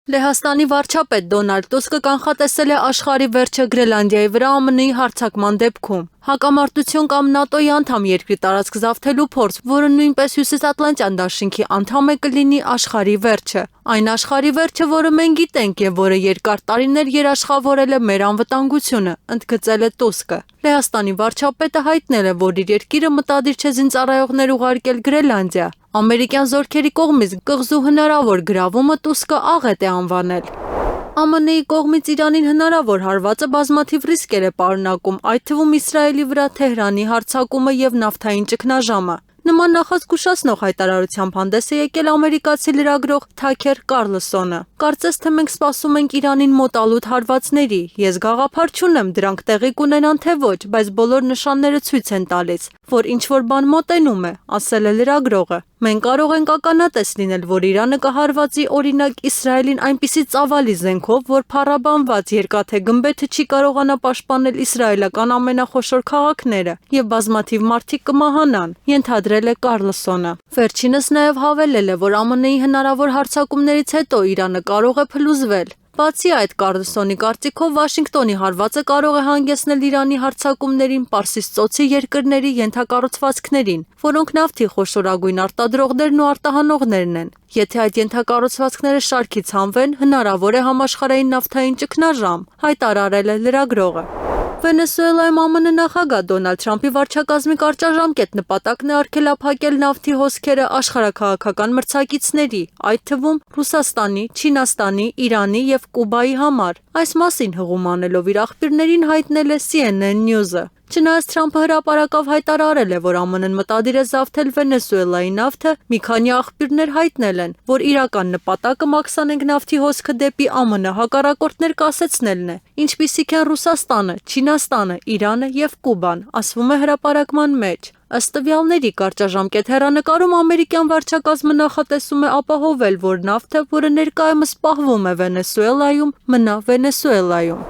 Լեհաստանի վարչապետ Դոնալդ Տուսկը կանխատեսել է աշխարհի վերջը Գրենլանդիայի վրա ԱՄՆ-ի հարձակման դեպքում։ Հակամարտություն կամ ՆԱՏՕ-ի անդամ երկրի տարածք զավթելու փորձ, որը նույնպես Հյուսիսատլանտյան դաշինքի անդամ է կլինի աշխարհի վերջը։ Այն աշխարհի վերջը, որը մենք գիտենք եւ որը երկար տարիներ երաշխավորել է մեր անվտանգությունը, ընդգծել է Տուսկը։ Լեհաստանի վարչապետը հայտնել է, որ իր երկիրը մտադիր չէ զինծառայողներ ուղարկել Գրենլանդիա։ Ամերիկյան զորքերի կողմից կղզու հնարավոր գրավումը Տուսկը աղետ է անվանել։ ԱՄՆ-ի կողմից Իրանին հնարավոր հարվածը բազմաթիվ ռիսկեր է պարունակում, այդ թվում Իսրայելի վրա Թեհրանի հարձակումը եւ նավթային ճգնաժամը։ Նման նախազգուշացնող հայտարարությամբ հանդես է եկել ամերիկացի լրագրող Թաքեր Կարլսոնը։ Կարծես թե մենք սպասում ենք Իրանին մոտալուտ հարվածների։ Ես գաղափար չունեմ դրանք տեղի կունենան թե ոչ, բայց բոլոր նշանները ցույց են տալիս, որ ինչ-որ բան մոտենում է, ասել է լրագրողը։ Մենք կարող ենք ականատես լինել, որ Իրանը կհարվածի օրինակ Իսրայելին այնպիսի ծավալի զենքով, որ փառաբանված երկաթե գմբեթը չի կարողանա պաշտպանել իսրայելական ամենախոշոր քաղաքները եւ բազմաթիվ մարդիկ կմահանան, ենթադրել է Կարլսոնը։ Վերջինս նաեւ հավելել է, որ ԱՄՆ-ի հնարավոր հարձակումներից հետո Իրանը կարող է փլուզվել։ Բացի այդ, Կարլսոնի կարծիքով Վաշինգտոնի հարվածը կարող է հանգեցնել Իրանի հարձակումներին Պարսից ծոցի երկրների ենթակառուցվածքներին, որոնք նավթի խոշորագույն արտադրողներն ու արտահանողներն են։ Եթե այդ ենթակառուցվածքները շարքից հանվեն, հնարավոր է համաշխարհային նավթային ճգնաժամ, հայտարարել է լրագրողը։ Վենեսուելայում ԱՄՆ նախագահ Դոնալդ Թրամփի վարչակազմի կարճաժամկետ նպատակն է արգելափակել նավթի հոսքերը աշխարհաքաղաքական մրցակիցների, այդ թվում Ռուսաստանի, Չինաստանի, Իրանի եւ Կուբայի համար։ Այս մասին հղում անելով իր աղբյուրներին հայտնել է CNN News-ը։ Չնայած Թրամփը հրապարակավ հայտարարել է, որ ԱՄՆ-ն մտադիր է զավթել Վենեսուելայի նավթը, մի քանի աղբյուրներ հայտնել են, որ իրական նպատակը մաքսանենգ նավթի հոսքը դեպի ԱՄՆ հակառակորդներ կասեցնելն է, ինչպիսիք են Ռուսաստանը, Չինաստանը, Իրանը եւ Կուբան, ասվում է հրապարակման մեջ։ Ըստ տվյալների կարճաժամկետ հեռանկարում ամերիկյան վարչակազմը նախատեսում է ապահովել, որ նավթը, որը ներկայումս պահվում է Վենեսուելայում, մնա Վենեսուելայում։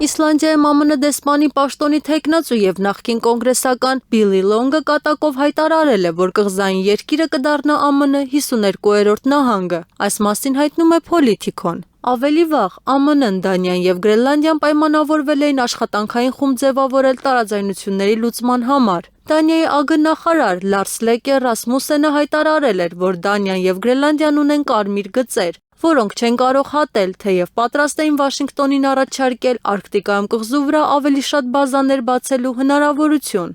Իսլանդիայում ԱՄՆ դեսպանի պաշտոնի թեկնածու եւ նախկին կոնգրեսական Բիլի Լոնգը կատակով հայտարարել է, որ կղզային երկիրը կդառնա ԱՄՆ 52-րդ նահանգը։ Այս մասին հայտնում է Politico-ն։ Ավելի վաղ ԱՄՆ-ն, Դանիան եւ Գրենլանդիան պայմանավորվել էին աշխատանքային խումբ ձևավորել տարաձայնությունների լուծման համար։ Դանիայի ԱԳ նախարար Լարս Լեկե Ռասմուսենը հայտարարել էր, որ Դանիան եւ Գրենլանդիան ունեն կարմիր գծեր, որոնք չեն կարող հատել, թեև պատրաստ էին Վաշինգտոնին առաջարկել Արկտիկայում կղզու վրա ավելի շատ բազաներ բացելու հնարավորություն։